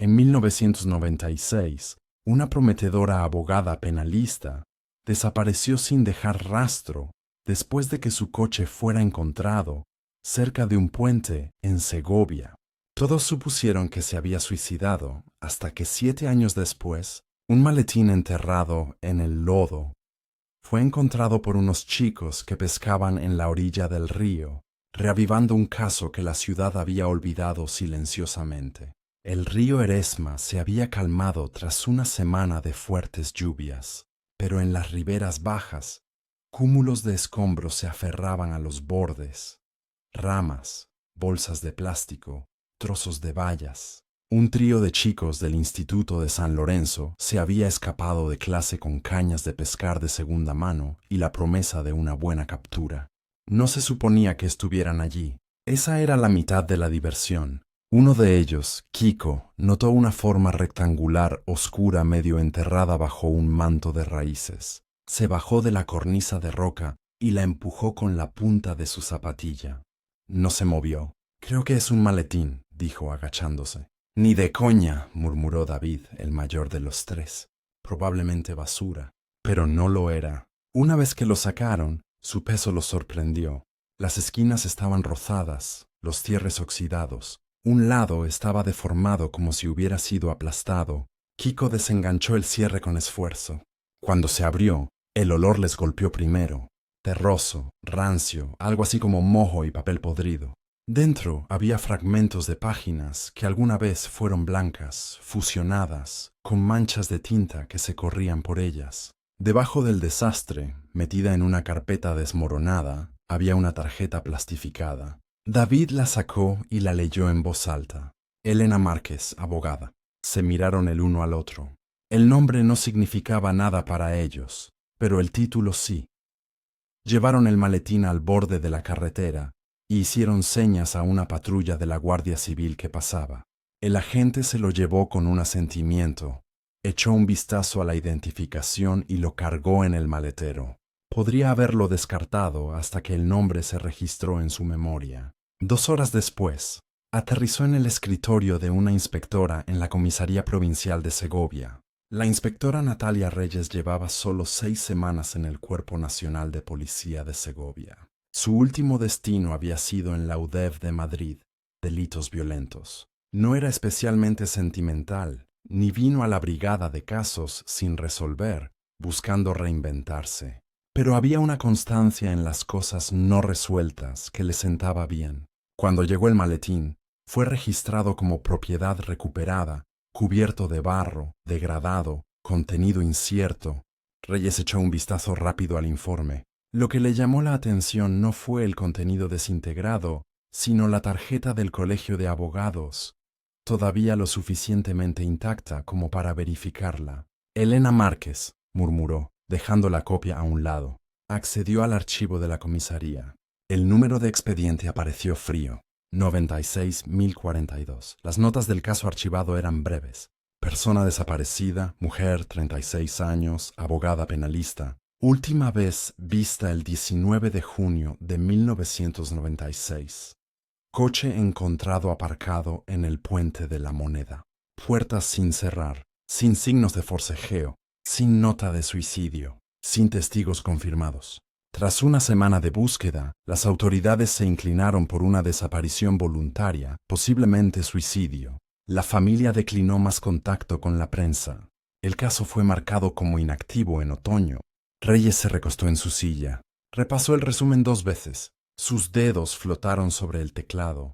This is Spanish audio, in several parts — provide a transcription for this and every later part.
En 1996, una prometedora abogada penalista desapareció sin dejar rastro después de que su coche fuera encontrado cerca de un puente en Segovia. Todos supusieron que se había suicidado hasta que 7 años después, un maletín enterrado en el lodo fue encontrado por unos chicos que pescaban en la orilla del río, reavivando un caso que la ciudad había olvidado silenciosamente. El río Eresma se había calmado tras una semana de fuertes lluvias, pero en las riberas bajas, cúmulos de escombros se aferraban a los bordes, ramas, bolsas de plástico, trozos de vallas. Un trío de chicos del Instituto de San Lorenzo se había escapado de clase con cañas de pescar de segunda mano y la promesa de una buena captura. No se suponía que estuvieran allí. Esa era la mitad de la diversión. Uno de ellos, Kiko, notó una forma rectangular oscura medio enterrada bajo un manto de raíces. Se bajó de la cornisa de roca y la empujó con la punta de su zapatilla. No se movió. Creo que es un maletín, dijo agachándose. Ni de coña, murmuró David, el mayor de los tres. Probablemente basura. Pero no lo era. Una vez que lo sacaron, su peso los sorprendió. Las esquinas estaban rozadas, los cierres oxidados. Un lado estaba deformado como si hubiera sido aplastado. Kiko desenganchó el cierre con esfuerzo. Cuando se abrió, el olor les golpeó primero. Terroso, rancio, algo así como moho y papel podrido. Dentro había fragmentos de páginas que alguna vez fueron blancas, fusionadas, con manchas de tinta que se corrían por ellas. Debajo del desastre, metida en una carpeta desmoronada, había una tarjeta plastificada. David la sacó y la leyó en voz alta. Elena Márquez, abogada. Se miraron el uno al otro. El nombre no significaba nada para ellos, pero el título sí. Llevaron el maletín al borde de la carretera y hicieron señas a una patrulla de la Guardia Civil que pasaba. El agente se lo llevó con un asentimiento, echó un vistazo a la identificación y lo cargó en el maletero. Podría haberlo descartado hasta que el nombre se registró en su memoria. 2 horas después, aterrizó en el escritorio de una inspectora en la Comisaría Provincial de Segovia. La inspectora Natalia Reyes llevaba solo 6 semanas en el Cuerpo Nacional de Policía de Segovia. Su último destino había sido en la UDEV de Madrid, delitos violentos. No era especialmente sentimental, ni vino a la brigada de casos sin resolver, buscando reinventarse. Pero había una constancia en las cosas no resueltas que le sentaba bien. Cuando llegó el maletín, fue registrado como propiedad recuperada, cubierto de barro, degradado, contenido incierto. Reyes echó un vistazo rápido al informe. Lo que le llamó la atención no fue el contenido desintegrado, sino la tarjeta del Colegio de Abogados, todavía lo suficientemente intacta como para verificarla. Elena Márquez, murmuró, dejando la copia a un lado. Accedió al archivo de la comisaría. El número de expediente apareció frío. 96.042. Las notas del caso archivado eran breves. Persona desaparecida, mujer, 36 años, abogada penalista. Última vez vista el 19 de junio de 1996. Coche encontrado aparcado en el Puente de la Moneda. Puertas sin cerrar, sin signos de forcejeo, sin nota de suicidio, sin testigos confirmados. Tras una semana de búsqueda, las autoridades se inclinaron por una desaparición voluntaria, posiblemente suicidio. La familia declinó más contacto con la prensa. El caso fue marcado como inactivo en otoño. Reyes se recostó en su silla. Repasó el resumen 2 veces. Sus dedos flotaron sobre el teclado.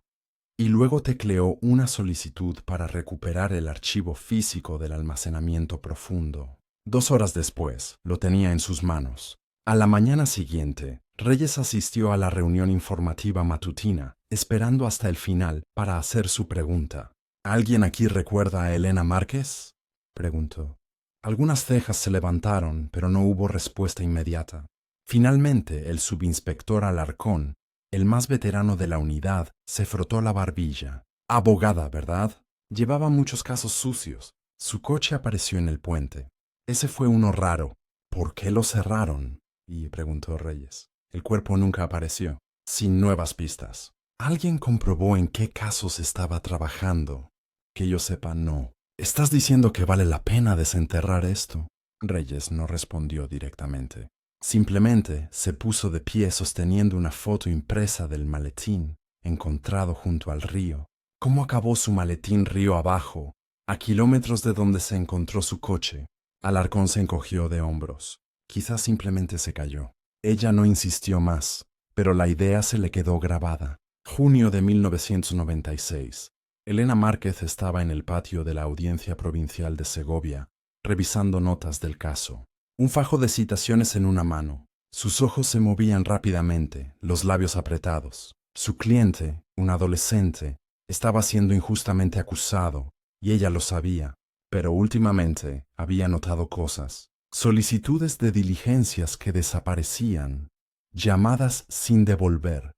Y luego tecleó una solicitud para recuperar el archivo físico del almacenamiento profundo. 2 horas después, lo tenía en sus manos. A la mañana siguiente, Reyes asistió a la reunión informativa matutina, esperando hasta el final para hacer su pregunta. ¿Alguien aquí recuerda a Elena Márquez?, preguntó. Algunas cejas se levantaron, pero no hubo respuesta inmediata. Finalmente, el subinspector Alarcón, el más veterano de la unidad, se frotó la barbilla. Abogada, ¿verdad? Llevaba muchos casos sucios. Su coche apareció en el puente. Ese fue uno raro. ¿Por qué lo cerraron?, y preguntó Reyes. El cuerpo nunca apareció, sin nuevas pistas. ¿Alguien comprobó en qué casos estaba trabajando? Que yo sepa, no. ¿Estás diciendo que vale la pena desenterrar esto? Reyes no respondió directamente. Simplemente se puso de pie sosteniendo una foto impresa del maletín encontrado junto al río. ¿Cómo acabó su maletín río abajo, a kilómetros de donde se encontró su coche? Alarcón se encogió de hombros. Quizás simplemente se cayó. Ella no insistió más, pero la idea se le quedó grabada. Junio de 1996. Elena Márquez estaba en el patio de la Audiencia Provincial de Segovia, revisando notas del caso. Un fajo de citaciones en una mano. Sus ojos se movían rápidamente, los labios apretados. Su cliente, un adolescente, estaba siendo injustamente acusado, y ella lo sabía, pero últimamente había notado cosas. Solicitudes de diligencias que desaparecían, llamadas sin devolver,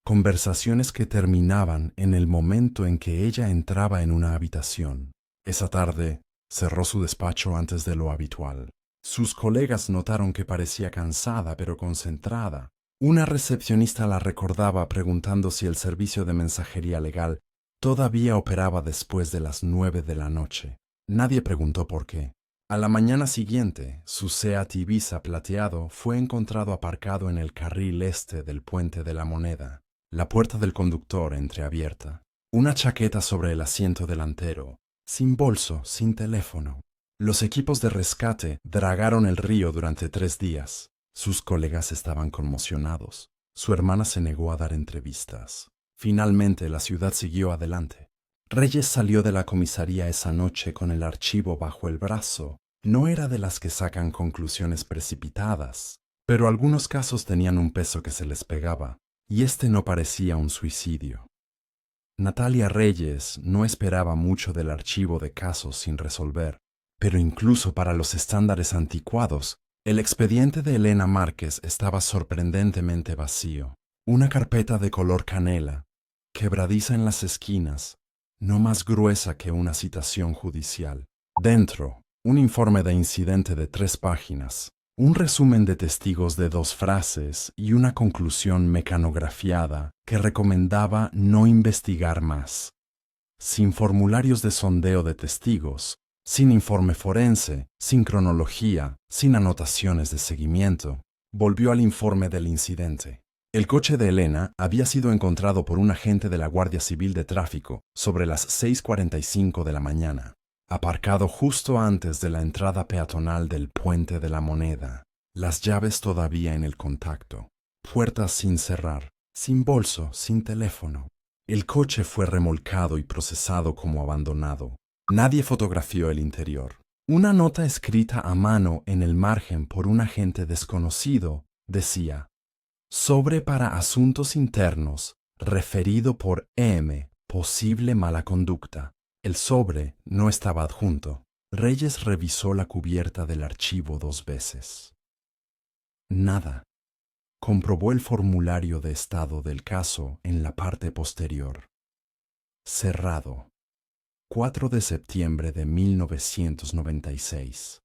conversaciones que terminaban en el momento en que ella entraba en una habitación. Esa tarde cerró su despacho antes de lo habitual. Sus colegas notaron que parecía cansada pero concentrada. Una recepcionista la recordaba preguntando si el servicio de mensajería legal todavía operaba después de las 9 de la noche. Nadie preguntó por qué. A la mañana siguiente, su Seat Ibiza plateado fue encontrado aparcado en el carril este del Puente de la Moneda, la puerta del conductor entreabierta, una chaqueta sobre el asiento delantero, sin bolso, sin teléfono. Los equipos de rescate dragaron el río durante 3 días. Sus colegas estaban conmocionados. Su hermana se negó a dar entrevistas. Finalmente, la ciudad siguió adelante. Reyes salió de la comisaría esa noche con el archivo bajo el brazo. No era de las que sacan conclusiones precipitadas, pero algunos casos tenían un peso que se les pegaba, y este no parecía un suicidio. Natalia Reyes no esperaba mucho del archivo de casos sin resolver, pero incluso para los estándares anticuados, el expediente de Elena Márquez estaba sorprendentemente vacío. Una carpeta de color canela, quebradiza en las esquinas, no más gruesa que una citación judicial. Dentro, un informe de incidente de 3 páginas, un resumen de testigos de 2 frases y una conclusión mecanografiada que recomendaba no investigar más. Sin formularios de sondeo de testigos, sin informe forense, sin cronología, sin anotaciones de seguimiento, volvió al informe del incidente. El coche de Elena había sido encontrado por un agente de la Guardia Civil de Tráfico sobre las 6:45 de la mañana, aparcado justo antes de la entrada peatonal del Puente de la Moneda, las llaves todavía en el contacto, puertas sin cerrar, sin bolso, sin teléfono. El coche fue remolcado y procesado como abandonado. Nadie fotografió el interior. Una nota escrita a mano en el margen por un agente desconocido decía: sobre para asuntos internos, referido por M, posible mala conducta. El sobre no estaba adjunto. Reyes revisó la cubierta del archivo 2 veces. Nada. Comprobó el formulario de estado del caso en la parte posterior. Cerrado. 4 de septiembre de 1996.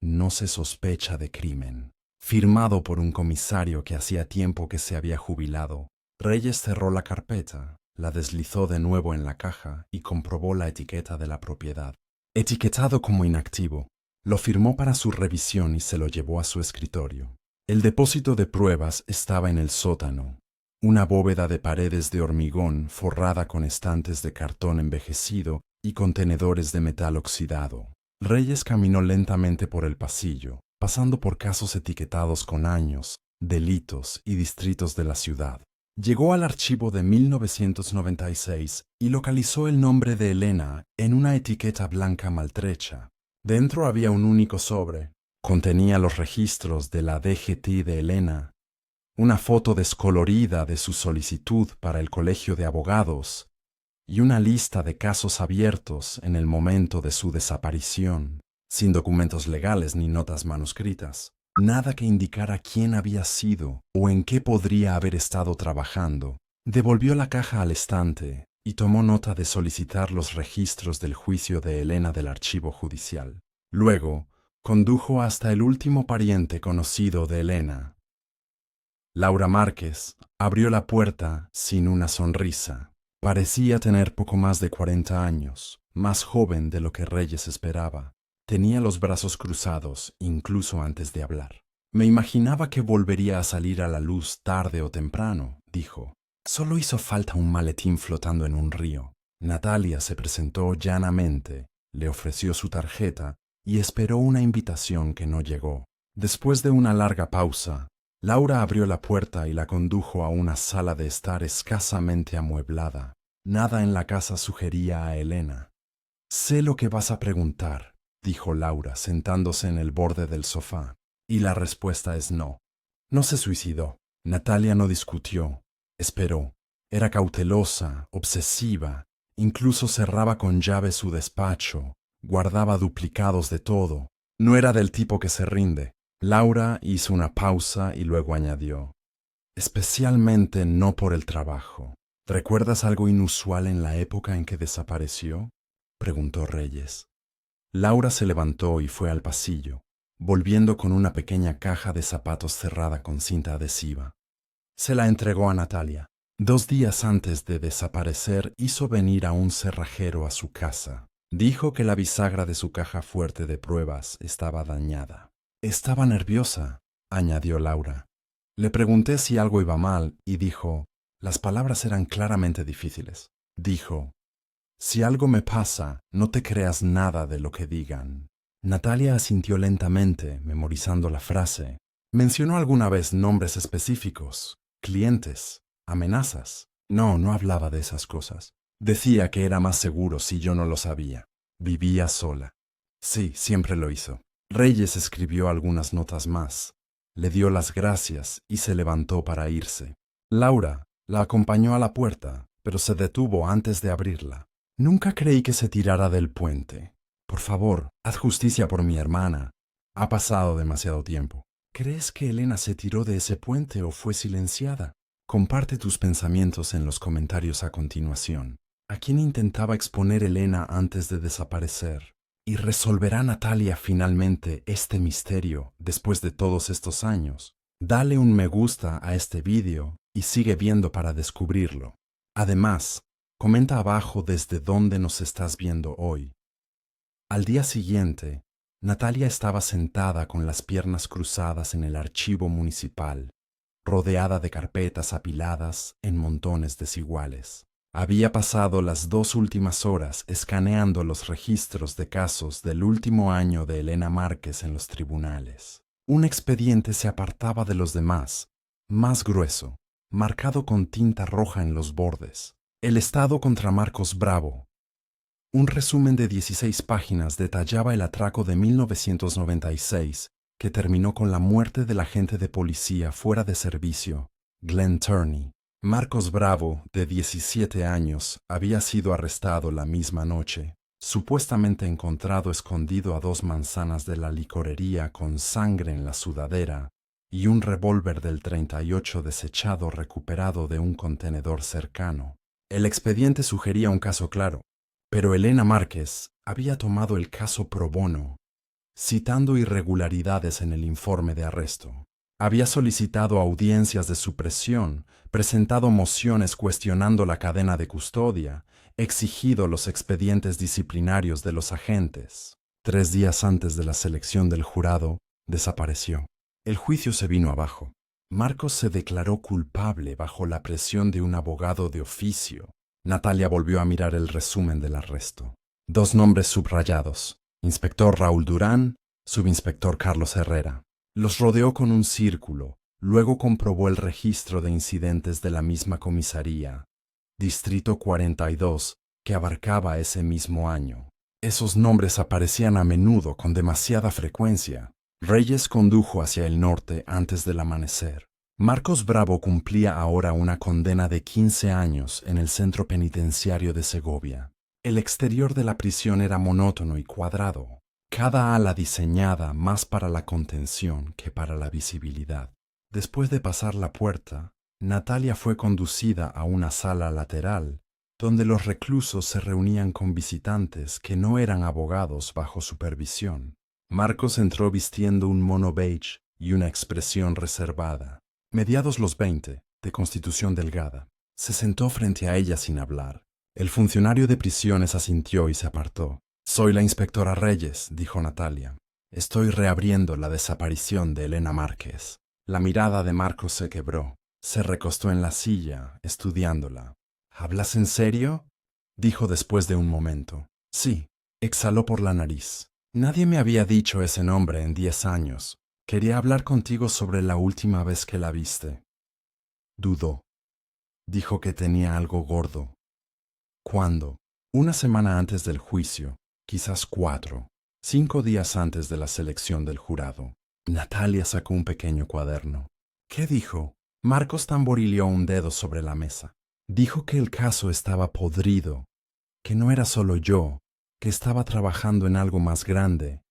No se sospecha de crimen. Firmado por un comisario que hacía tiempo que se había jubilado. Reyes cerró la carpeta, la deslizó de nuevo en la caja y comprobó la etiqueta de la propiedad. Etiquetado como inactivo, lo firmó para su revisión y se lo llevó a su escritorio. El depósito de pruebas estaba en el sótano, una bóveda de paredes de hormigón forrada con estantes de cartón envejecido y contenedores de metal oxidado. Reyes caminó lentamente por el pasillo, pasando por casos etiquetados con años, delitos y distritos de la ciudad. Llegó al archivo de 1996 y localizó el nombre de Elena en una etiqueta blanca maltrecha. Dentro había un único sobre. Contenía los registros de la DGT de Elena, una foto descolorida de su solicitud para el Colegio de Abogados y una lista de casos abiertos en el momento de su desaparición, sin documentos legales ni notas manuscritas. Nada que indicara quién había sido o en qué podría haber estado trabajando. Devolvió la caja al estante y tomó nota de solicitar los registros del juicio de Elena del archivo judicial. Luego, condujo hasta el último pariente conocido de Elena. Laura Márquez abrió la puerta sin una sonrisa. Parecía tener poco más de 40 años, más joven de lo que Reyes esperaba. Tenía los brazos cruzados, incluso antes de hablar. Me imaginaba que volvería a salir a la luz tarde o temprano, dijo. Solo hizo falta un maletín flotando en un río. Natalia se presentó llanamente, le ofreció su tarjeta y esperó una invitación que no llegó. Después de una larga pausa, Laura abrió la puerta y la condujo a una sala de estar escasamente amueblada. Nada en la casa sugería a Elena. Sé lo que vas a preguntar, dijo Laura, sentándose en el borde del sofá. Y la respuesta es no. No se suicidó. Natalia no discutió. Esperó. Era cautelosa, obsesiva. Incluso cerraba con llave su despacho. Guardaba duplicados de todo. No era del tipo que se rinde. Laura hizo una pausa y luego añadió. Especialmente no por el trabajo. ¿Recuerdas algo inusual en la época en que desapareció? Preguntó Reyes. Laura se levantó y fue al pasillo, volviendo con una pequeña caja de zapatos cerrada con cinta adhesiva. Se la entregó a Natalia. 2 días antes de desaparecer hizo venir a un cerrajero a su casa. Dijo que la bisagra de su caja fuerte de pruebas estaba dañada. Estaba nerviosa, añadió Laura. Le pregunté si algo iba mal y dijo, las palabras eran claramente difíciles. Dijo, si algo me pasa, no te creas nada de lo que digan. Natalia asintió lentamente, memorizando la frase. ¿Mencionó alguna vez nombres específicos, clientes, amenazas? No, no hablaba de esas cosas. Decía que era más seguro si yo no lo sabía. Vivía sola. Sí, siempre lo hizo. Reyes escribió algunas notas más. Le dio las gracias y se levantó para irse. Laura la acompañó a la puerta, pero se detuvo antes de abrirla. Nunca creí que se tirara del puente. Por favor, haz justicia por mi hermana. Ha pasado demasiado tiempo. ¿Crees que Elena se tiró de ese puente o fue silenciada? Comparte tus pensamientos en los comentarios a continuación. ¿A quién intentaba exponer Elena antes de desaparecer? ¿Y resolverá Natalia finalmente este misterio después de todos estos años? Dale un me gusta a este vídeo y sigue viendo para descubrirlo. Además, comenta abajo desde dónde nos estás viendo hoy. Al día siguiente, Natalia estaba sentada con las piernas cruzadas en el archivo municipal, rodeada de carpetas apiladas en montones desiguales. Había pasado las 2 últimas horas escaneando los registros de casos del último año de Elena Márquez en los tribunales. Un expediente se apartaba de los demás, más grueso, marcado con tinta roja en los bordes. El Estado contra Marcos Bravo. Un resumen de 16 páginas detallaba el atraco de 1996, que terminó con la muerte del agente de policía fuera de servicio, Glenn Turney. Marcos Bravo, de 17 años, había sido arrestado la misma noche, supuestamente encontrado escondido a 2 manzanas de la licorería con sangre en la sudadera y un revólver del 38 desechado recuperado de un contenedor cercano. El expediente sugería un caso claro, pero Elena Márquez había tomado el caso pro bono, citando irregularidades en el informe de arresto. Había solicitado audiencias de supresión, presentado mociones cuestionando la cadena de custodia, exigido los expedientes disciplinarios de los agentes. 3 días antes de la selección del jurado, desapareció. El juicio se vino abajo. Marcos se declaró culpable bajo la presión de un abogado de oficio. Natalia volvió a mirar el resumen del arresto. 2 nombres subrayados: inspector Raúl Durán, subinspector Carlos Herrera. Los rodeó con un círculo, luego comprobó el registro de incidentes de la misma comisaría, Distrito 42, que abarcaba ese mismo año. Esos nombres aparecían a menudo con demasiada frecuencia. Reyes condujo hacia el norte antes del amanecer. Marcos Bravo cumplía ahora una condena de 15 años en el centro penitenciario de Segovia. El exterior de la prisión era monótono y cuadrado, cada ala diseñada más para la contención que para la visibilidad. Después de pasar la puerta, Natalia fue conducida a una sala lateral, donde los reclusos se reunían con visitantes que no eran abogados bajo supervisión. Marcos entró vistiendo un mono beige y una expresión reservada. Mediados los 20, de constitución delgada. Se sentó frente a ella sin hablar. El funcionario de prisiones asintió y se apartó. «Soy la inspectora Reyes», dijo Natalia. «Estoy reabriendo la desaparición de Elena Márquez». La mirada de Marcos se quebró. Se recostó en la silla, estudiándola. «¿Hablas en serio?», dijo después de un momento. «Sí», exhaló por la nariz. «Nadie me había dicho ese nombre en 10 años. Quería hablar contigo sobre la última vez que la viste». Dudó. Dijo que tenía algo gordo. ¿Cuándo? Una semana antes del juicio, quizás 4, 5 días antes de la selección del jurado. Natalia sacó un pequeño cuaderno. ¿Qué dijo? Marcos tamborileó un dedo sobre la mesa. Dijo que el caso estaba podrido, que no era solo yo, que estaba trabajando en algo más grande,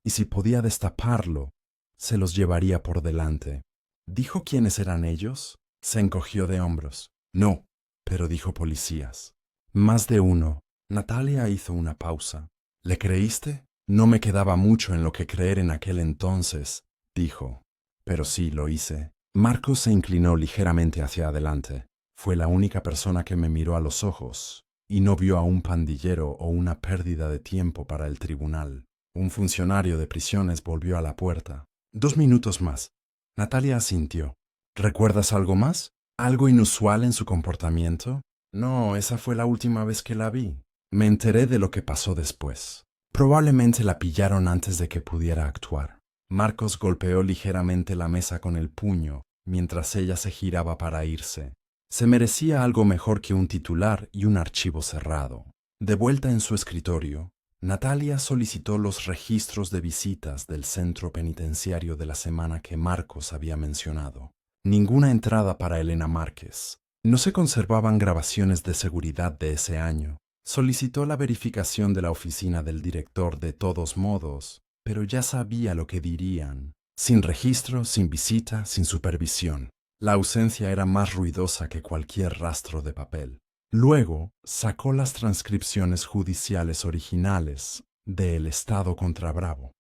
y si podía destaparlo, se los llevaría por delante. ¿Dijo quiénes eran ellos? Se encogió de hombros. No, pero dijo policías. Más de uno. Natalia hizo una pausa. ¿Le creíste? No me quedaba mucho en lo que creer en aquel entonces, dijo. Pero sí, lo hice. Marcos se inclinó ligeramente hacia adelante. Fue la única persona que me miró a los ojos, y no vio a un pandillero o una pérdida de tiempo para el tribunal. Un funcionario de prisiones volvió a la puerta. 2 minutos más. Natalia asintió. ¿Recuerdas algo más? ¿Algo inusual en su comportamiento? No, esa fue la última vez que la vi. Me enteré de lo que pasó después. Probablemente la pillaron antes de que pudiera actuar. Marcos golpeó ligeramente la mesa con el puño, mientras ella se giraba para irse. Se merecía algo mejor que un titular y un archivo cerrado. De vuelta en su escritorio, Natalia solicitó los registros de visitas del centro penitenciario de la semana que Marcos había mencionado. Ninguna entrada para Elena Márquez. No se conservaban grabaciones de seguridad de ese año. Solicitó la verificación de la oficina del director de todos modos, pero ya sabía lo que dirían. Sin registro, sin visita, sin supervisión. La ausencia era más ruidosa que cualquier rastro de papel. Luego, sacó las transcripciones judiciales originales de El Estado contra Bravo.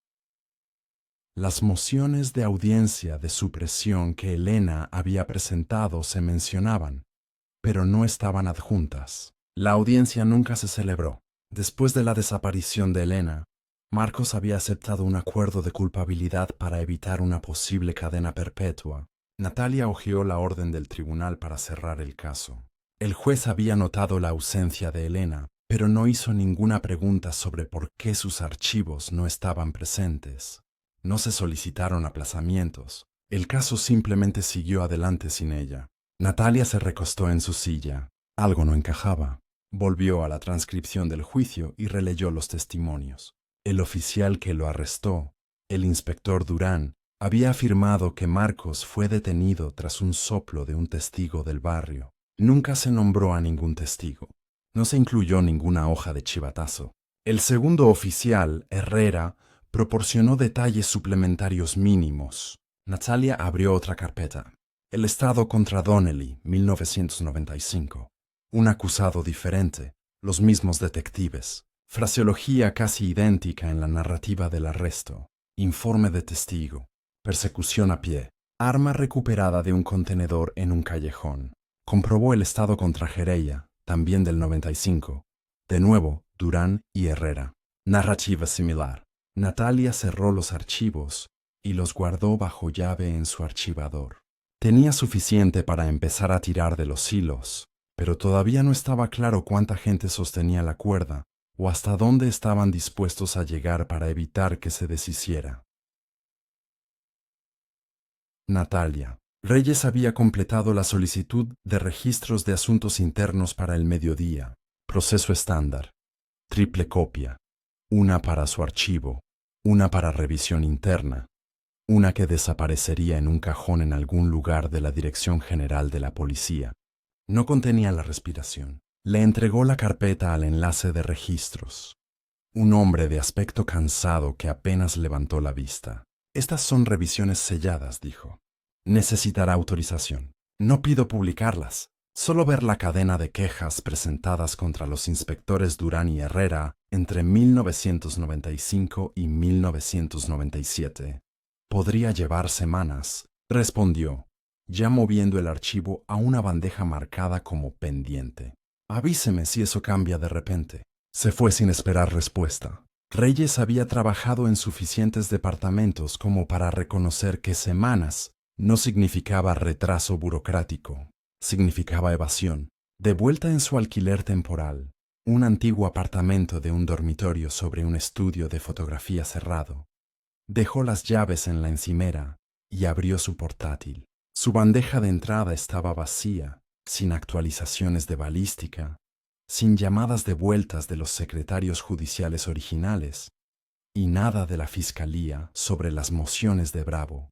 Las mociones de audiencia de supresión que Elena había presentado se mencionaban, pero no estaban adjuntas. La audiencia nunca se celebró. Después de la desaparición de Elena, Marcos había aceptado un acuerdo de culpabilidad para evitar una posible cadena perpetua. Natalia hojeó la orden del tribunal para cerrar el caso. El juez había notado la ausencia de Elena, pero no hizo ninguna pregunta sobre por qué sus archivos no estaban presentes. No se solicitaron aplazamientos. El caso simplemente siguió adelante sin ella. Natalia se recostó en su silla. Algo no encajaba. Volvió a la transcripción del juicio y releyó los testimonios. El oficial que lo arrestó, el inspector Durán, había afirmado que Marcos fue detenido tras un soplo de un testigo del barrio. Nunca se nombró a ningún testigo. No se incluyó ninguna hoja de chivatazo. El segundo oficial, Herrera, proporcionó detalles suplementarios mínimos. Natalia abrió otra carpeta. El Estado contra Donnelly, 1995. Un acusado diferente, los mismos detectives. Fraseología casi idéntica en la narrativa del arresto. Informe de testigo. Persecución a pie. Arma recuperada de un contenedor en un callejón. Comprobó el Estado contra Gereya, también del 95. De nuevo, Durán y Herrera. Narrativa similar. Natalia cerró los archivos y los guardó bajo llave en su archivador. Tenía suficiente para empezar a tirar de los hilos, pero todavía no estaba claro cuánta gente sostenía la cuerda o hasta dónde estaban dispuestos a llegar para evitar que se deshiciera. Natalia. Reyes había completado la solicitud de registros de asuntos internos para el mediodía. Proceso estándar. Triple copia. Una para su archivo, una para revisión interna, una que desaparecería en un cajón en algún lugar de la Dirección General de la Policía. No contenía la respiración. Le entregó la carpeta al enlace de registros. Un hombre de aspecto cansado que apenas levantó la vista. Estas son revisiones selladas, dijo. Necesitará autorización. No pido publicarlas. Solo ver la cadena de quejas presentadas contra los inspectores Durán y Herrera entre 1995 y 1997. Podría llevar semanas, respondió. ya moviendo el archivo a una bandeja marcada como pendiente. Avíseme si eso cambia de repente. Se fue sin esperar respuesta. Reyes había trabajado en suficientes departamentos como para reconocer que semanas no significaba retraso burocrático, significaba evasión. De vuelta en su alquiler temporal, un antiguo apartamento de un dormitorio sobre un estudio de fotografía cerrado, dejó las llaves en la encimera y abrió su portátil. Su bandeja de entrada estaba vacía, sin actualizaciones de balística, sin llamadas de vueltas de los secretarios judiciales originales, y nada de la fiscalía sobre las mociones de Bravo.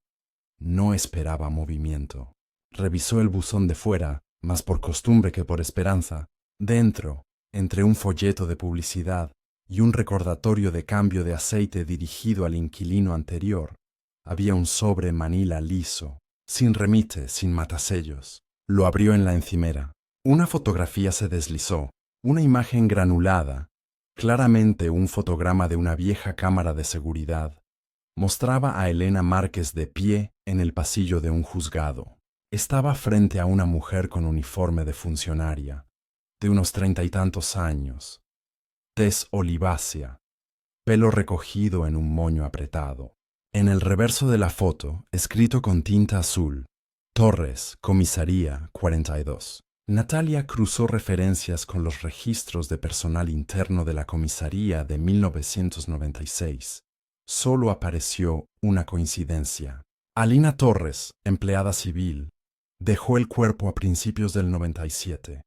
No esperaba movimiento. Revisó el buzón de fuera, más por costumbre que por esperanza. Dentro, entre un folleto de publicidad y un recordatorio de cambio de aceite dirigido al inquilino anterior, había un sobre manila liso, sin remite, sin matasellos. Lo abrió en la encimera. Una fotografía se deslizó, una imagen granulada, claramente un fotograma de una vieja cámara de seguridad. Mostraba a Elena Márquez de pie en el pasillo de un juzgado. Estaba frente a una mujer con uniforme de funcionaria, de unos 30 y tantos años, tez olivácea, pelo recogido en un moño apretado. En el reverso de la foto, escrito con tinta azul, Torres, Comisaría 42. Natalia cruzó referencias con los registros de personal interno de la comisaría de 1996. Solo apareció una coincidencia. Alina Torres, empleada civil, dejó el cuerpo a principios del 97,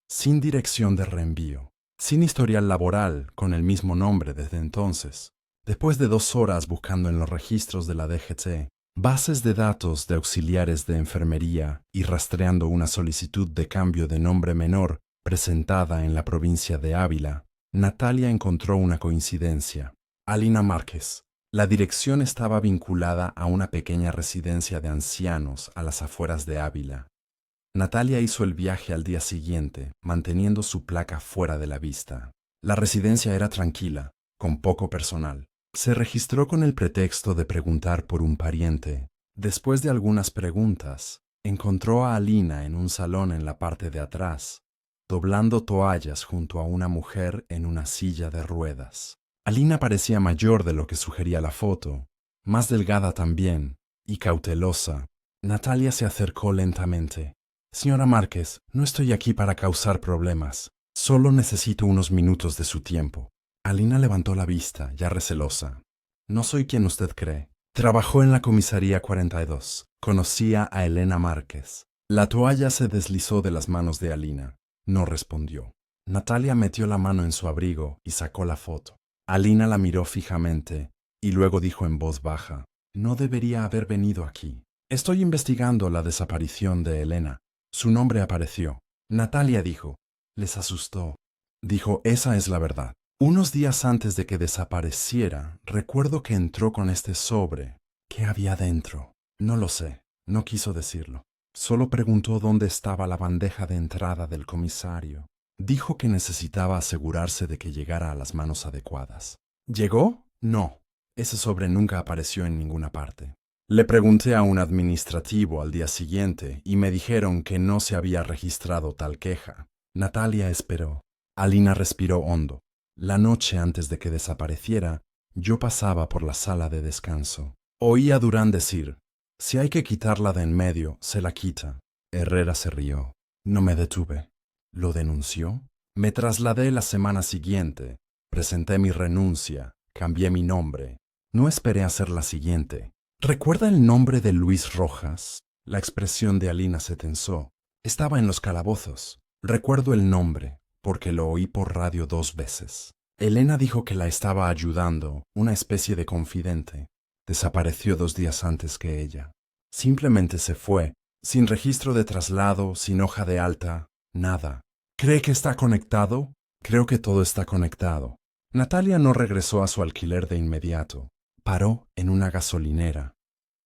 sin dirección de reenvío, sin historial laboral con el mismo nombre desde entonces. Después de 2 horas buscando en los registros de la DGT, bases de datos de auxiliares de enfermería y rastreando una solicitud de cambio de nombre menor presentada en la provincia de Ávila, Natalia encontró una coincidencia. Alina Márquez. La dirección estaba vinculada a una pequeña residencia de ancianos a las afueras de Ávila. Natalia hizo el viaje al día siguiente, manteniendo su placa fuera de la vista. La residencia era tranquila, con poco personal. Se registró con el pretexto de preguntar por un pariente. Después de algunas preguntas, encontró a Alina en un salón en la parte de atrás, doblando toallas junto a una mujer en una silla de ruedas. Alina parecía mayor de lo que sugería la foto, más delgada también, y cautelosa. Natalia se acercó lentamente. «Señora Márquez, no estoy aquí para causar problemas. Solo necesito unos minutos de su tiempo». Alina levantó la vista, ya recelosa. «No soy quien usted cree. Trabajó en la comisaría 42. Conocía a Elena Márquez». La toalla se deslizó de las manos de Alina. No respondió. Natalia metió la mano en su abrigo y sacó la foto. Alina la miró fijamente y luego dijo en voz baja: «No debería haber venido aquí. Estoy investigando la desaparición de Elena. Su nombre apareció». Natalia dijo: «Les asustó». Dijo: «Esa es la verdad. Unos días antes de que desapareciera, recuerdo que entró con este sobre. ¿Qué había dentro? No lo sé. No quiso decirlo. Solo preguntó dónde estaba la bandeja de entrada del comisario. Dijo que necesitaba asegurarse de que llegara a las manos adecuadas». ¿Llegó? No. Ese sobre nunca apareció en ninguna parte. Le pregunté a un administrativo al día siguiente y me dijeron que no se había registrado tal queja. Natalia esperó. Alina respiró hondo. La noche antes de que desapareciera, yo pasaba por la sala de descanso. Oí a Durán decir: «Si hay que quitarla de en medio, se la quita». Herrera se rió. No me detuve. ¿Lo denunció? Me trasladé la semana siguiente. Presenté mi renuncia. Cambié mi nombre. No esperé a ser la siguiente. ¿Recuerda el nombre de Luis Rojas? La expresión de Alina se tensó. Estaba en los calabozos. Recuerdo el nombre, porque lo oí por radio 2 veces. Elena dijo que la estaba ayudando, una especie de confidente. Desapareció 2 días antes que ella. Simplemente se fue, sin registro de traslado, sin hoja de alta, nada. ¿Cree que está conectado? Creo que todo está conectado. Natalia no regresó a su alquiler de inmediato. Paró en una gasolinera.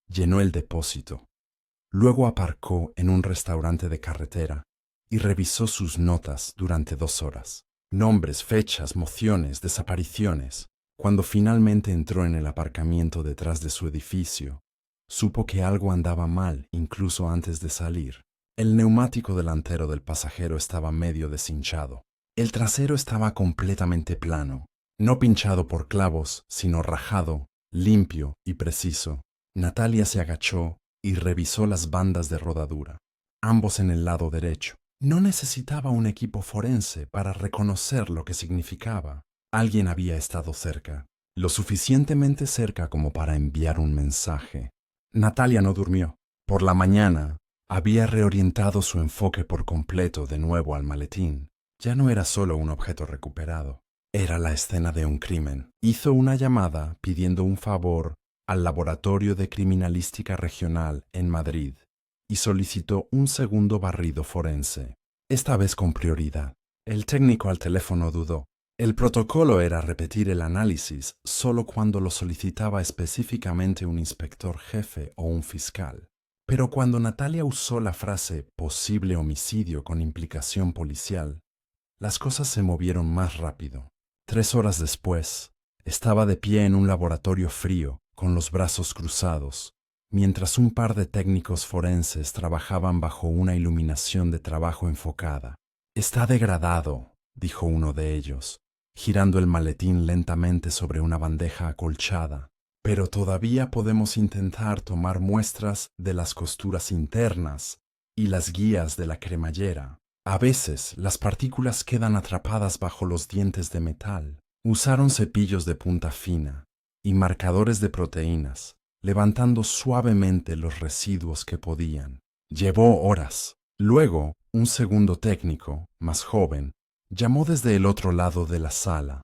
Llenó el depósito. Luego aparcó en un restaurante de carretera y revisó sus notas durante 2 horas. Nombres, fechas, mociones, desapariciones. Cuando finalmente entró en el aparcamiento detrás de su edificio, Supo que algo andaba mal incluso antes de salir. El neumático delantero del pasajero estaba medio deshinchado. El trasero estaba completamente plano, no pinchado por clavos, sino rajado, limpio y preciso. Natalia se agachó y revisó las bandas de rodadura, ambos en el lado derecho. No necesitaba un equipo forense para reconocer lo que significaba. Alguien había estado cerca, lo suficientemente cerca como para enviar un mensaje. Natalia no durmió. Por la mañana, había reorientado su enfoque por completo de nuevo al maletín. Ya no era solo un objeto recuperado, era la escena de un crimen. Hizo una llamada pidiendo un favor al Laboratorio de Criminalística Regional en Madrid y solicitó un segundo barrido forense, esta vez con prioridad. El técnico al teléfono dudó. El protocolo era repetir el análisis solo cuando lo solicitaba específicamente un inspector jefe o un fiscal. Pero cuando Natalia usó la frase posible homicidio con implicación policial, las cosas se movieron más rápido. 3 horas después, estaba de pie en un laboratorio frío, con los brazos cruzados, mientras un par de técnicos forenses trabajaban bajo una iluminación de trabajo enfocada. «Está degradado», dijo uno de ellos, girando el maletín lentamente sobre una bandeja acolchada. «Pero todavía podemos intentar tomar muestras de las costuras internas y las guías de la cremallera. A veces las partículas quedan atrapadas bajo los dientes de metal». Usaron cepillos de punta fina y marcadores de proteínas, levantando suavemente los residuos que podían. Llevó horas. Luego, un segundo técnico, más joven, llamó desde el otro lado de la sala.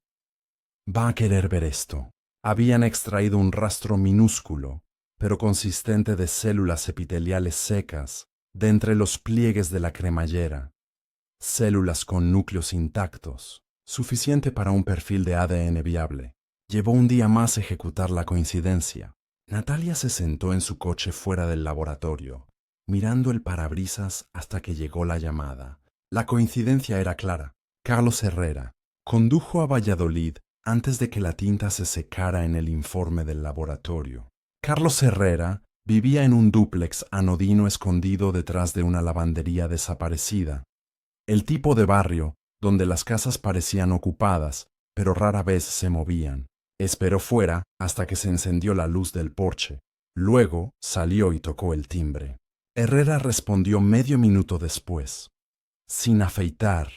«Va a querer ver esto». Habían extraído un rastro minúsculo, pero consistente de células epiteliales secas de entre los pliegues de la cremallera. Células con núcleos intactos, suficiente para un perfil de ADN viable. Llevó un día más ejecutar la coincidencia. Natalia se sentó en su coche fuera del laboratorio, mirando el parabrisas hasta que llegó la llamada. La coincidencia era clara. Carlos Herrera condujo a Valladolid antes de que la tinta se secara en el informe del laboratorio. Carlos Herrera vivía en un dúplex anodino escondido detrás de una lavandería desaparecida. El tipo de barrio donde las casas parecían ocupadas, pero rara vez se movían. Esperó fuera hasta que se encendió la luz del porche. Luego salió y tocó el timbre. Herrera respondió medio minuto después, sin afeitar,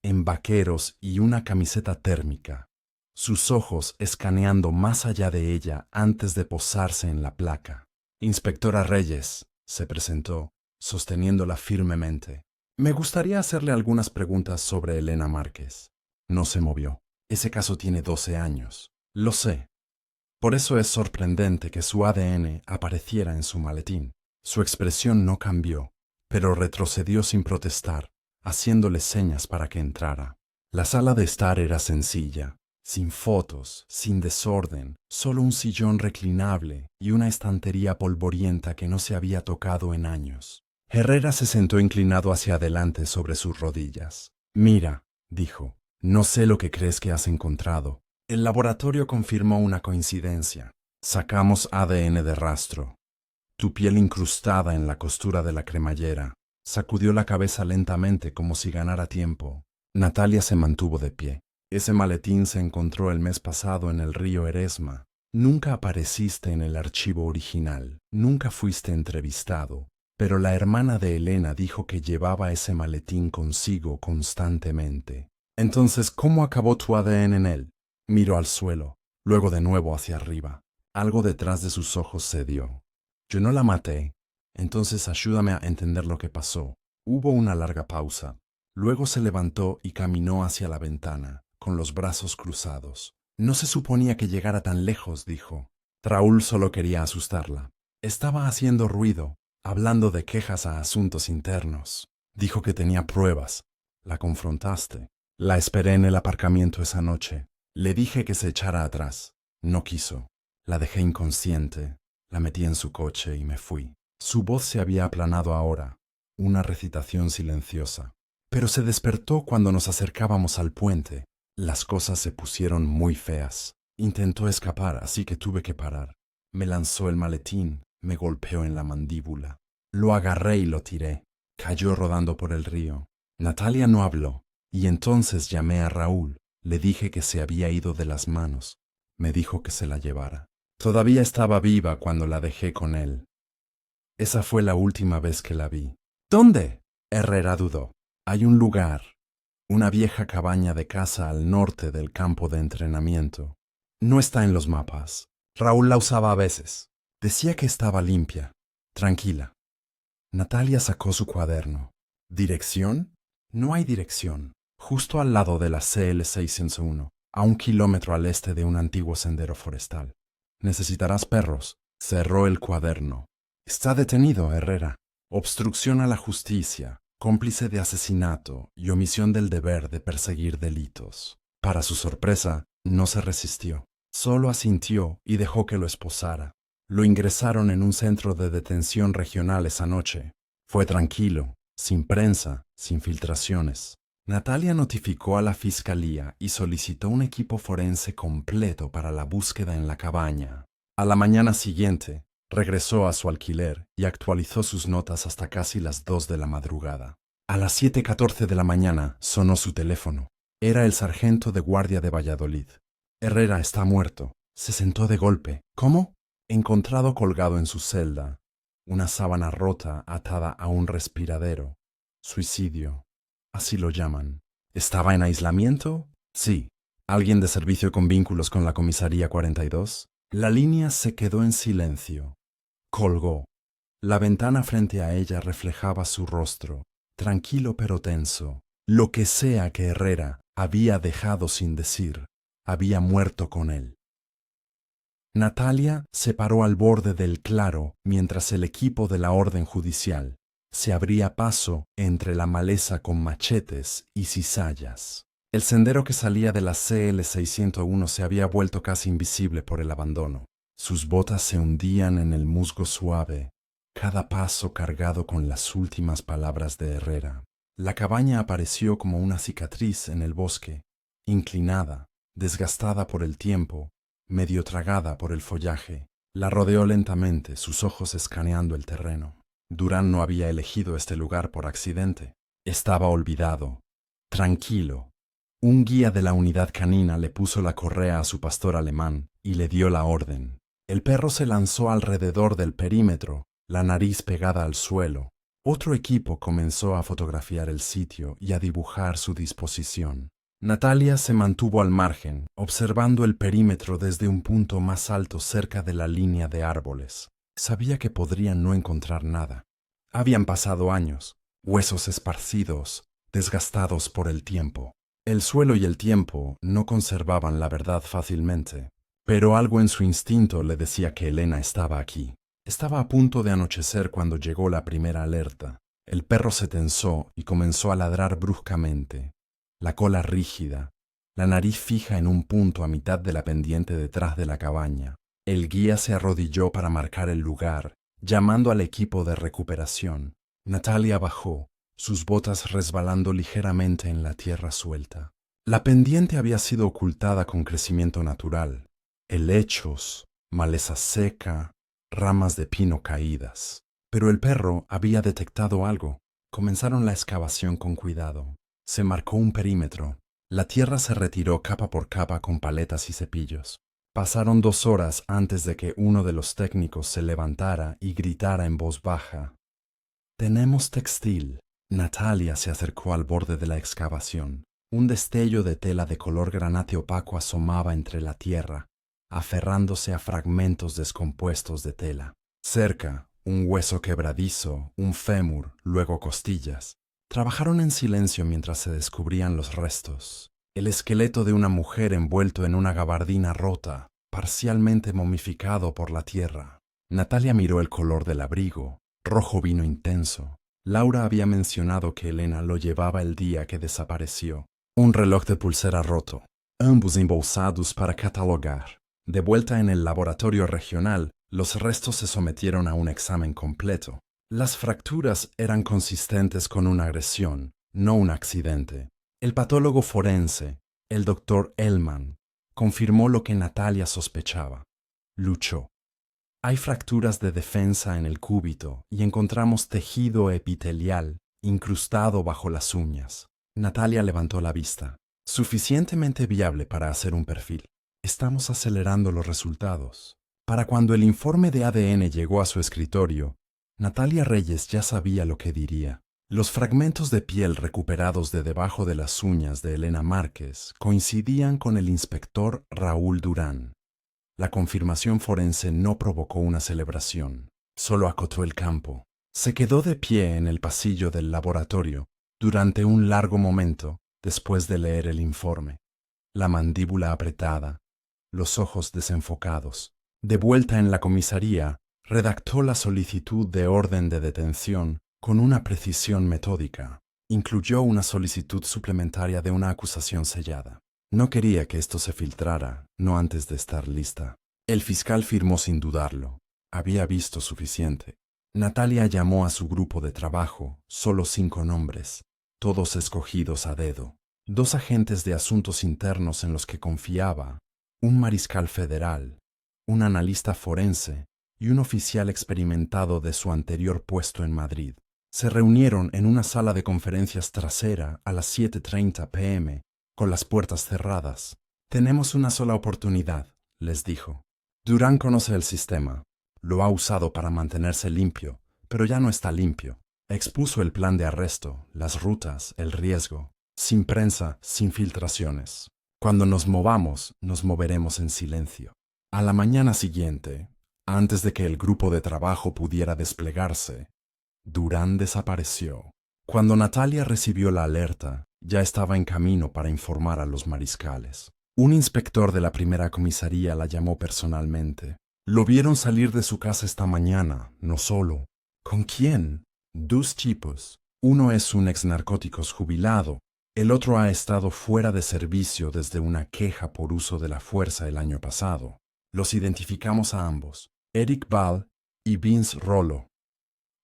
en vaqueros y una camiseta térmica, sus ojos escaneando más allá de ella antes de posarse en la placa. «Inspectora Reyes», se presentó, sosteniéndola firmemente. «Me gustaría hacerle algunas preguntas sobre Elena Márquez». No se movió. «Ese caso tiene 12 años. Lo sé. Por eso es sorprendente que su ADN apareciera en su maletín». Su expresión no cambió, pero retrocedió sin protestar, haciéndole señas para que entrara. La sala de estar era sencilla, sin fotos, sin desorden, solo un sillón reclinable y una estantería polvorienta que no se había tocado en años. Herrera se sentó inclinado hacia adelante sobre sus rodillas. «Mira», dijo, «no sé lo que crees que has encontrado». El laboratorio confirmó una coincidencia. Sacamos ADN de rastro. Tu piel incrustada en la costura de la cremallera. Sacudió la cabeza lentamente como si ganara tiempo. Natalia se mantuvo de pie. «Ese maletín se encontró el mes pasado en el río Eresma. Nunca apareciste en el archivo original. Nunca fuiste entrevistado. Pero la hermana de Elena dijo que llevaba ese maletín consigo constantemente. Entonces, ¿cómo acabó tu ADN en él?» Miró al suelo, luego de nuevo hacia arriba. Algo detrás de sus ojos cedió. «Yo no la maté. Entonces ayúdame a entender lo que pasó». Hubo una larga pausa. Luego se levantó y caminó hacia la ventana, con los brazos cruzados. «No se suponía que llegara tan lejos», dijo. Raúl solo quería asustarla. Estaba haciendo ruido, hablando de quejas a asuntos internos. Dijo que tenía pruebas. La confrontaste. La esperé en el aparcamiento esa noche. Le dije que se echara atrás. No quiso. La dejé inconsciente. La metí en su coche y me fui. Su voz se había aplanado ahora, una recitación silenciosa. Pero se despertó cuando nos acercábamos al puente. Las cosas se pusieron muy feas. Intentó escapar, así que tuve que parar. Me lanzó el maletín. Me golpeó en la mandíbula. Lo agarré y lo tiré. Cayó rodando por el río. Natalia no habló, y entonces llamé a Raúl. Le dije que se había ido de las manos. Me dijo que se la llevara. Todavía estaba viva cuando la dejé con él. Esa fue la última vez que la vi. ¿Dónde? Herrera dudó. Hay un lugar, una vieja cabaña de casa al norte del campo de entrenamiento. No está en los mapas. Raúl la usaba a veces. Decía que estaba limpia, tranquila. Natalia sacó su cuaderno. ¿Dirección? No hay dirección. Justo al lado de la CL 601, a 1 kilómetro al este de un antiguo sendero forestal. Necesitarás perros. Cerró el cuaderno. Está detenido, Herrera. Obstrucción a la justicia, cómplice de asesinato y omisión del deber de perseguir delitos. Para su sorpresa, no se resistió. Solo asintió y dejó que lo esposara. Lo ingresaron en un centro de detención regional esa noche. Fue tranquilo, sin prensa, sin filtraciones. Natalia notificó a la fiscalía y solicitó un equipo forense completo para la búsqueda en la cabaña. A la mañana siguiente, regresó a su alquiler y actualizó sus notas hasta casi las 2 de la madrugada. A las 7:14 de la mañana sonó su teléfono. Era el sargento de guardia de Valladolid. Herrera está muerto. Se sentó de golpe. ¿Cómo? Encontrado colgado en su celda. Una sábana rota atada a un respiradero. Suicidio. Así lo llaman. ¿Estaba en aislamiento? Sí. ¿Alguien de servicio con vínculos con la comisaría 42? La línea se quedó en silencio. Colgó. La ventana frente a ella reflejaba su rostro, tranquilo pero tenso. Lo que sea que Herrera había dejado sin decir, había muerto con él. Natalia se paró al borde del claro mientras el equipo de la orden judicial se abría paso entre la maleza con machetes y cizallas. El sendero que salía de la CL 601 se había vuelto casi invisible por el abandono. Sus botas se hundían en el musgo suave, cada paso cargado con las últimas palabras de Herrera. La cabaña apareció como una cicatriz en el bosque, inclinada, desgastada por el tiempo, medio tragada por el follaje. La rodeó lentamente, sus ojos escaneando el terreno. Durán no había elegido este lugar por accidente. Estaba olvidado, tranquilo. Un guía de la unidad canina le puso la correa a su pastor alemán y le dio la orden. El perro se lanzó alrededor del perímetro, la nariz pegada al suelo. Otro equipo comenzó a fotografiar el sitio y a dibujar su disposición. Natalia se mantuvo al margen, observando el perímetro desde un punto más alto cerca de la línea de árboles. Sabía que podrían no encontrar nada. Habían pasado años, huesos esparcidos, desgastados por el tiempo. El suelo y el tiempo no conservaban la verdad fácilmente, pero algo en su instinto le decía que Elena estaba aquí. Estaba a punto de anochecer cuando llegó la primera alerta. El perro se tensó y comenzó a ladrar bruscamente, la cola rígida, la nariz fija en un punto a mitad de la pendiente detrás de la cabaña. El guía se arrodilló para marcar el lugar, llamando al equipo de recuperación. Natalia bajó, sus botas resbalando ligeramente en la tierra suelta. La pendiente había sido ocultada con crecimiento natural, helechos, maleza seca, ramas de pino caídas. Pero el perro había detectado algo. Comenzaron la excavación con cuidado. Se marcó un perímetro. La tierra se retiró capa por capa con paletas y cepillos. Pasaron 2 horas antes de que uno de los técnicos se levantara y gritara en voz baja: «Tenemos textil». Natalia se acercó al borde de la excavación. Un destello de tela de color granate opaco asomaba entre la tierra, aferrándose a fragmentos descompuestos de tela. Cerca, un hueso quebradizo, un fémur, luego costillas. Trabajaron en silencio mientras se descubrían los restos. El esqueleto de una mujer envuelto en una gabardina rota, parcialmente momificado por la tierra. Natalia miró el color del abrigo, rojo vino intenso. Laura había mencionado que Elena lo llevaba el día que desapareció. Un reloj de pulsera roto, ambos embolsados para catalogar. De vuelta en el laboratorio regional, los restos se sometieron a un examen completo. Las fracturas eran consistentes con una agresión, no un accidente. El patólogo forense, el doctor Ellman, confirmó lo que Natalia sospechaba. Luchó. Hay fracturas de defensa en el cúbito y encontramos tejido epitelial incrustado bajo las uñas. Natalia levantó la vista. Suficientemente viable para hacer un perfil. Estamos acelerando los resultados. Para cuando el informe de ADN llegó a su escritorio, Natalia Reyes ya sabía lo que diría. Los fragmentos de piel recuperados de debajo de las uñas de Elena Márquez coincidían con el inspector Raúl Durán. La confirmación forense no provocó una celebración, solo acotó el campo. Se quedó de pie en el pasillo del laboratorio durante un largo momento después de leer el informe, la mandíbula apretada, los ojos desenfocados. De vuelta en la comisaría, redactó la solicitud de orden de detención con una precisión metódica. Incluyó una solicitud suplementaria de una acusación sellada. No quería que esto se filtrara, no antes de estar lista. El fiscal firmó sin dudarlo. Había visto suficiente. Natalia llamó a su grupo de trabajo, solo 5 nombres, todos escogidos a dedo. 2 agentes de asuntos internos en los que confiaba, un mariscal federal, un analista forense y un oficial experimentado de su anterior puesto en Madrid. Se reunieron en una sala de conferencias trasera a las 7:30 p.m., con las puertas cerradas. Tenemos una sola oportunidad, les dijo. Durán conoce el sistema. Lo ha usado para mantenerse limpio, pero ya no está limpio. Expuso el plan de arresto, las rutas, el riesgo. Sin prensa, sin filtraciones. Cuando nos movamos, nos moveremos en silencio. A la mañana siguiente, antes de que el grupo de trabajo pudiera desplegarse, Durán desapareció. Cuando Natalia recibió la alerta, ya estaba en camino para informar a los mariscales. Un inspector de la primera comisaría la llamó personalmente. Lo vieron salir de su casa esta mañana, no solo. ¿Con quién? 2 tipos. Uno es un exnarcóticos jubilado. El otro ha estado fuera de servicio desde una queja por uso de la fuerza el año pasado. Los identificamos a ambos, Eric Ball y Vince Rollo.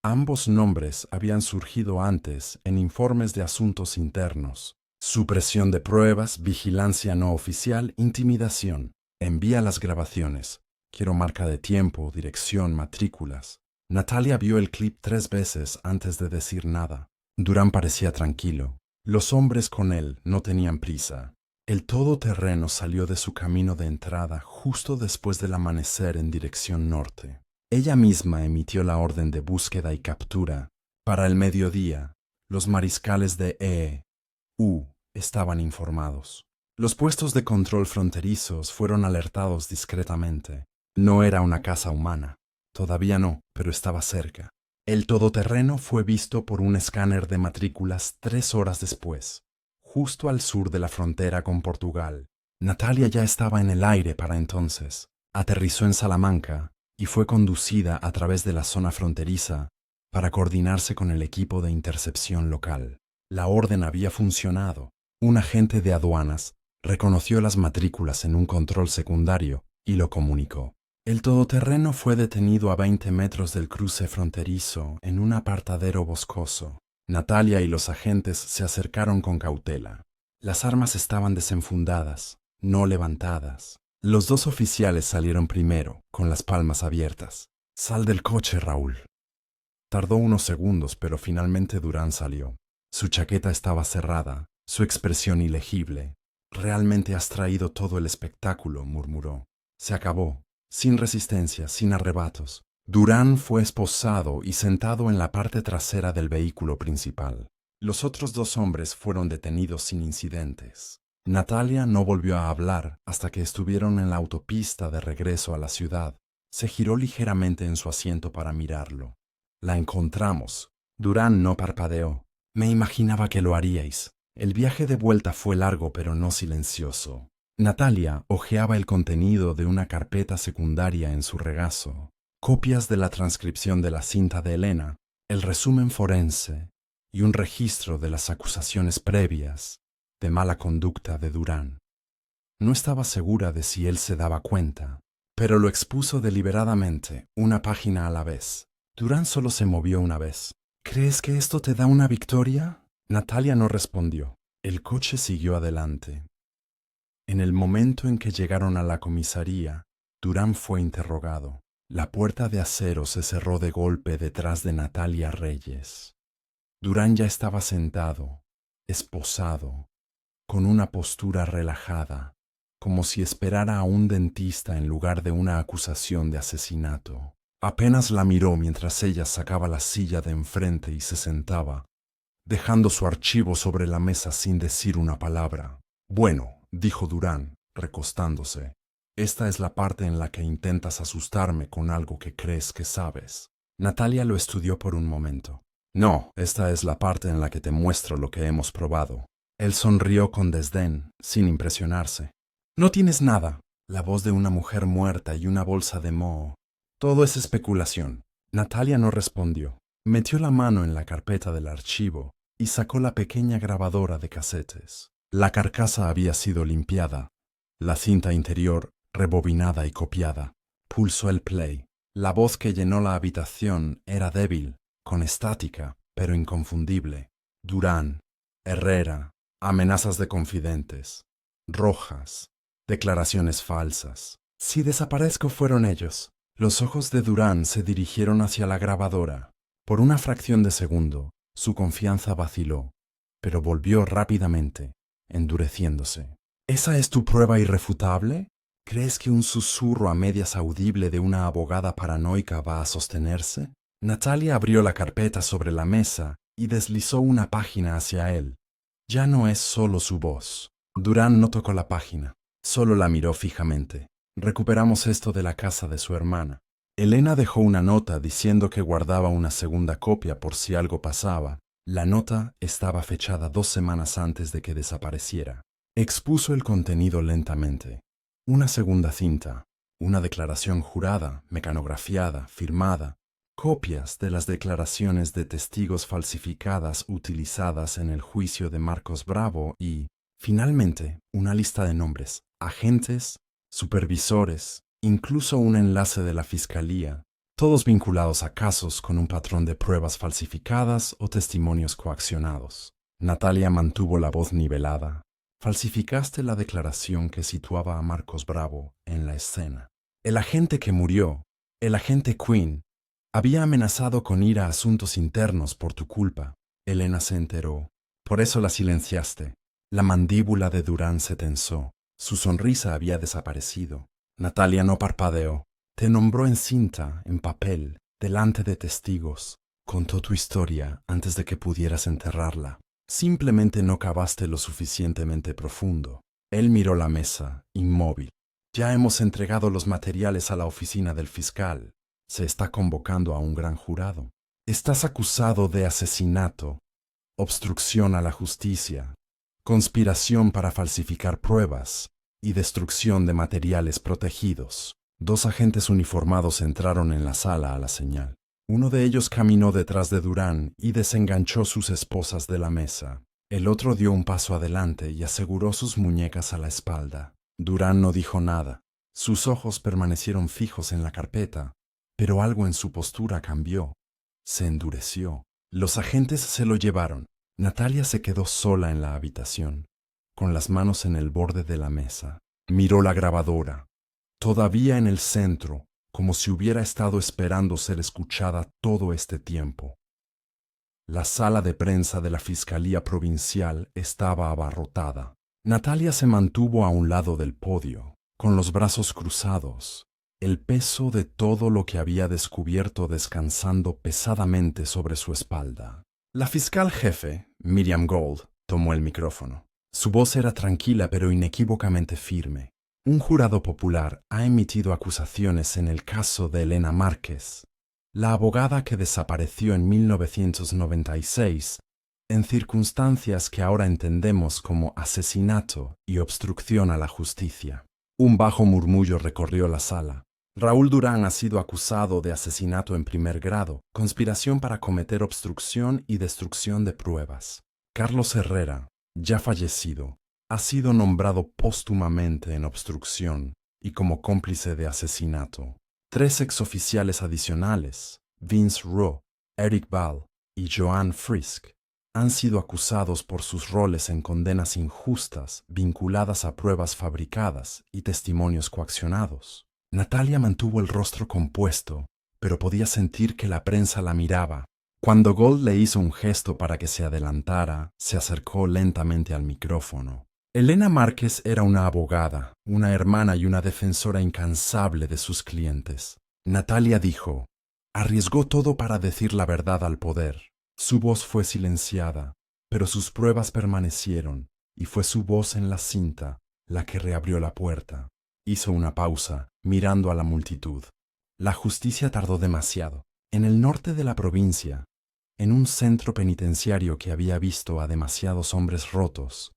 Ambos nombres habían surgido antes en informes de asuntos internos. Supresión de pruebas, vigilancia no oficial, intimidación. Envía las grabaciones. Quiero marca de tiempo, dirección, matrículas. Natalia vio el clip 3 veces antes de decir nada. Durán parecía tranquilo. Los hombres con él no tenían prisa. El todoterreno salió de su camino de entrada justo después del amanecer en dirección norte. Ella misma emitió la orden de búsqueda y captura. Para el mediodía, los mariscales de E.U. estaban informados. Los puestos de control fronterizos fueron alertados discretamente. No era una casa humana. Todavía no, pero estaba cerca. El todoterreno fue visto por un escáner de matrículas 3 horas después, justo al sur de la frontera con Portugal. Natalia ya estaba en el aire para entonces. Aterrizó en Salamanca y fue conducida a través de la zona fronteriza para coordinarse con el equipo de intercepción local. La orden había funcionado. Un agente de aduanas reconoció las matrículas en un control secundario y lo comunicó. El todoterreno fue detenido a 20 metros del cruce fronterizo en un apartadero boscoso. Natalia y los agentes se acercaron con cautela. Las armas estaban desenfundadas, no levantadas. Los 2 oficiales salieron primero, con las palmas abiertas. «Sal del coche, Raúl». Tardó unos segundos, pero finalmente Durán salió. Su chaqueta estaba cerrada, su expresión ilegible. «Realmente has traído todo el espectáculo», murmuró. Se acabó. Sin resistencia, sin arrebatos. Durán fue esposado y sentado en la parte trasera del vehículo principal. Los otros 2 hombres fueron detenidos sin incidentes. Natalia no volvió a hablar hasta que estuvieron en la autopista de regreso a la ciudad. Se giró ligeramente en su asiento para mirarlo. «La encontramos». Durán no parpadeó. «Me imaginaba que lo haríais». El viaje de vuelta fue largo pero no silencioso. Natalia hojeaba el contenido de una carpeta secundaria en su regazo, copias de la transcripción de la cinta de Elena, el resumen forense y un registro de las acusaciones previas de mala conducta de Durán. No estaba segura de si él se daba cuenta, pero lo expuso deliberadamente, una página a la vez. Durán solo se movió una vez. «¿Crees que esto te da una victoria?» Natalia no respondió. El coche siguió adelante. En el momento en que llegaron a la comisaría, Durán fue interrogado. La puerta de acero se cerró de golpe detrás de Natalia Reyes. Durán ya estaba sentado, esposado, con una postura relajada, como si esperara a un dentista en lugar de una acusación de asesinato. Apenas la miró mientras ella sacaba la silla de enfrente y se sentaba, dejando su archivo sobre la mesa sin decir una palabra. Bueno, dijo Durán, recostándose, esta es la parte en la que intentas asustarme con algo que crees que sabes. Natalia lo estudió por un momento. No, esta es la parte en la que te muestro lo que hemos probado. Él sonrió con desdén, sin impresionarse. No tienes nada. La voz de una mujer muerta y una bolsa de moho. Todo es especulación. Natalia no respondió. Metió la mano en la carpeta del archivo y sacó la pequeña grabadora de casetes. La carcasa había sido limpiada, la cinta interior rebobinada y copiada. Pulsó el play. La voz que llenó la habitación era débil, con estática, pero inconfundible. Durán, Herrera, amenazas de confidentes, Rojas, declaraciones falsas. Si desaparezco fueron ellos. Los ojos de Durán se dirigieron hacia la grabadora. Por una fracción de segundo, su confianza vaciló, pero volvió rápidamente, endureciéndose. ¿Esa es tu prueba irrefutable? ¿Crees que un susurro a medias audible de una abogada paranoica va a sostenerse? Natalia abrió la carpeta sobre la mesa y deslizó una página hacia él. Ya no es solo su voz. Durán no tocó la página, solo la miró fijamente. Recuperamos esto de la casa de su hermana. Elena dejó una nota diciendo que guardaba una segunda copia por si algo pasaba. La nota estaba fechada 2 semanas antes de que desapareciera. Expuso el contenido lentamente. Una segunda cinta, una declaración jurada, mecanografiada, firmada, copias de las declaraciones de testigos falsificadas utilizadas en el juicio de Marcos Bravo y, finalmente, una lista de nombres, agentes, supervisores, incluso un enlace de la fiscalía, todos vinculados a casos con un patrón de pruebas falsificadas o testimonios coaccionados. Natalia mantuvo la voz nivelada. Falsificaste la declaración que situaba a Marcos Bravo en la escena. El agente que murió, el agente Quinn, había amenazado con ir a asuntos internos por tu culpa. Elena se enteró. Por eso la silenciaste. La mandíbula de Durán se tensó. Su sonrisa había desaparecido. Natalia no parpadeó. Te nombró en cinta, en papel, delante de testigos. Contó tu historia antes de que pudieras enterrarla. Simplemente no cavaste lo suficientemente profundo. Él miró la mesa, inmóvil. Ya hemos entregado los materiales a la oficina del fiscal. Se está convocando a un gran jurado. Estás acusado de asesinato, obstrucción a la justicia, conspiración para falsificar pruebas y destrucción de materiales protegidos. 2 agentes uniformados entraron en la sala a la señal. Uno de ellos caminó detrás de Durán y desenganchó sus esposas de la mesa. El otro dio un paso adelante y aseguró sus muñecas a la espalda. Durán no dijo nada. Sus ojos permanecieron fijos en la carpeta, pero algo en su postura cambió. Se endureció. Los agentes se lo llevaron. Natalia se quedó sola en la habitación, con las manos en el borde de la mesa. Miró la grabadora, todavía en el centro, como si hubiera estado esperando ser escuchada todo este tiempo. La sala de prensa de la Fiscalía Provincial estaba abarrotada. Natalia se mantuvo a un lado del podio, con los brazos cruzados, el peso de todo lo que había descubierto descansando pesadamente sobre su espalda. La fiscal jefe, Miriam Gold, tomó el micrófono. Su voz era tranquila pero inequívocamente firme. Un jurado popular ha emitido acusaciones en el caso de Elena Márquez, la abogada que desapareció en 1996 en circunstancias que ahora entendemos como asesinato y obstrucción a la justicia. Un bajo murmullo recorrió la sala. Raúl Durán ha sido acusado de asesinato en primer grado, conspiración para cometer obstrucción y destrucción de pruebas. Carlos Herrera, ya fallecido, ha sido nombrado póstumamente en obstrucción y como cómplice de asesinato. 3 exoficiales adicionales, Vince Rowe, Eric Ball y Joan Frisk, han sido acusados por sus roles en condenas injustas vinculadas a pruebas fabricadas y testimonios coaccionados. Natalia mantuvo el rostro compuesto, pero podía sentir que la prensa la miraba. Cuando Gold le hizo un gesto para que se adelantara, se acercó lentamente al micrófono. Elena Márquez era una abogada, una hermana y una defensora incansable de sus clientes. Natalia dijo: arriesgó todo para decir la verdad al poder. Su voz fue silenciada, pero sus pruebas permanecieron, y fue su voz en la cinta la que reabrió la puerta. Hizo una pausa, mirando a la multitud. La justicia tardó demasiado. En el norte de la provincia, en un centro penitenciario que había visto a demasiados hombres rotos,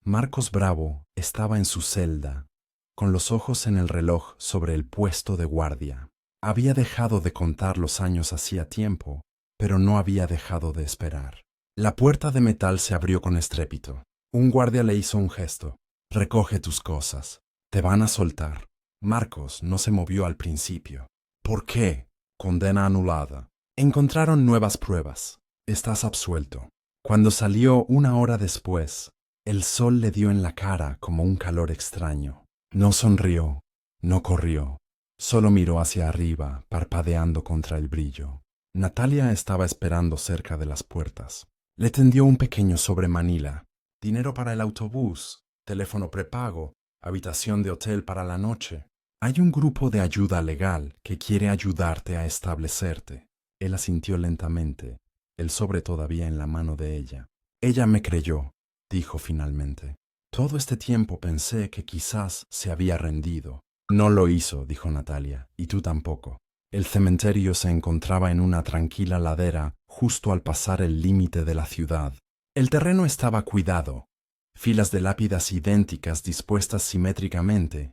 Marcos Bravo estaba en su celda, con los ojos en el reloj sobre el puesto de guardia. Había dejado de contar los años hacía tiempo, pero no había dejado de esperar. La puerta de metal se abrió con estrépito. Un guardia le hizo un gesto. Recoge tus cosas. Te van a soltar. Marcos no se movió al principio. ¿Por qué? Condena anulada. Encontraron nuevas pruebas. Estás absuelto. Cuando salió 1 hora después, el sol le dio en la cara como un calor extraño. No sonrió, no corrió, solo miró hacia arriba, parpadeando contra el brillo. Natalia estaba esperando cerca de las puertas. Le tendió un pequeño sobre Manila. Dinero para el autobús, teléfono prepago, habitación de hotel para la noche. Hay un grupo de ayuda legal que quiere ayudarte a establecerte. Él asintió lentamente, el sobre todavía en la mano de ella. Ella me creyó, dijo finalmente. Todo este tiempo pensé que quizás se había rendido. No lo hizo, dijo Natalia, y tú tampoco. El cementerio se encontraba en una tranquila ladera justo al pasar el límite de la ciudad. El terreno estaba cuidado, filas de lápidas idénticas dispuestas simétricamente,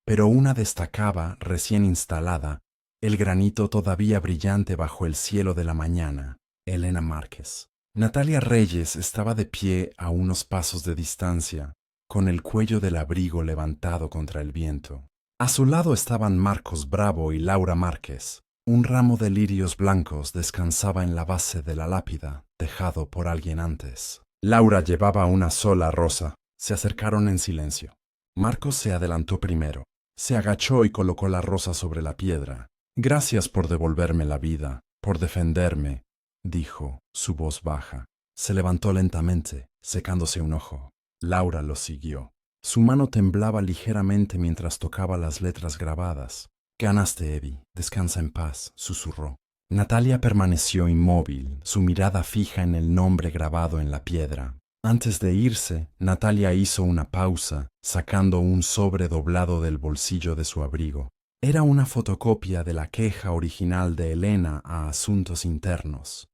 pero una destacaba, recién instalada, el granito todavía brillante bajo el cielo de la mañana. Elena Márquez. Natalia Reyes estaba de pie a unos pasos de distancia, con el cuello del abrigo levantado contra el viento. A su lado estaban Marcos Bravo y Laura Márquez. Un ramo de lirios blancos descansaba en la base de la lápida, dejado por alguien antes. Laura llevaba una sola rosa. Se acercaron en silencio. Marcos se adelantó primero. Se agachó y colocó la rosa sobre la piedra. Gracias por devolverme la vida, por defenderme, dijo, su voz baja. Se levantó lentamente, secándose un ojo. Laura lo siguió. Su mano temblaba ligeramente mientras tocaba las letras grabadas. Ganaste, Evie. Descansa en paz, susurró. Natalia permaneció inmóvil, su mirada fija en el nombre grabado en la piedra. Antes de irse, Natalia hizo una pausa, sacando un sobre doblado del bolsillo de su abrigo. Era una fotocopia de la queja original de Elena a Asuntos Internos,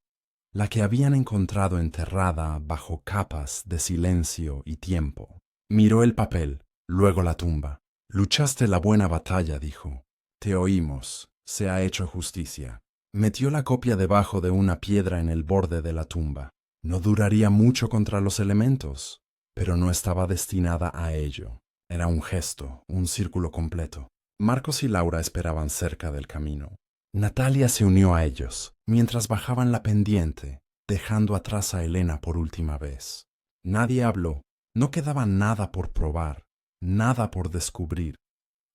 la que habían encontrado enterrada bajo capas de silencio y tiempo. Miró el papel, luego la tumba. Luchaste la buena batalla, dijo. Te oímos. Se ha hecho justicia. Metió la copia debajo de una piedra en el borde de la tumba. No duraría mucho contra los elementos, pero no estaba destinada a ello. Era un gesto, un círculo completo. Marcos y Laura esperaban cerca del camino. Natalia se unió a ellos, mientras bajaban la pendiente, dejando atrás a Elena por última vez. Nadie habló. No quedaba nada por probar, nada por descubrir,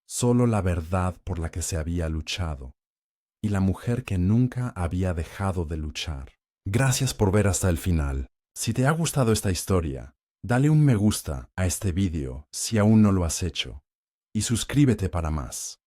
solo la verdad por la que se había luchado, y la mujer que nunca había dejado de luchar. Gracias por ver hasta el final. Si te ha gustado esta historia, dale un me gusta a este vídeo si aún no lo has hecho, y suscríbete para más.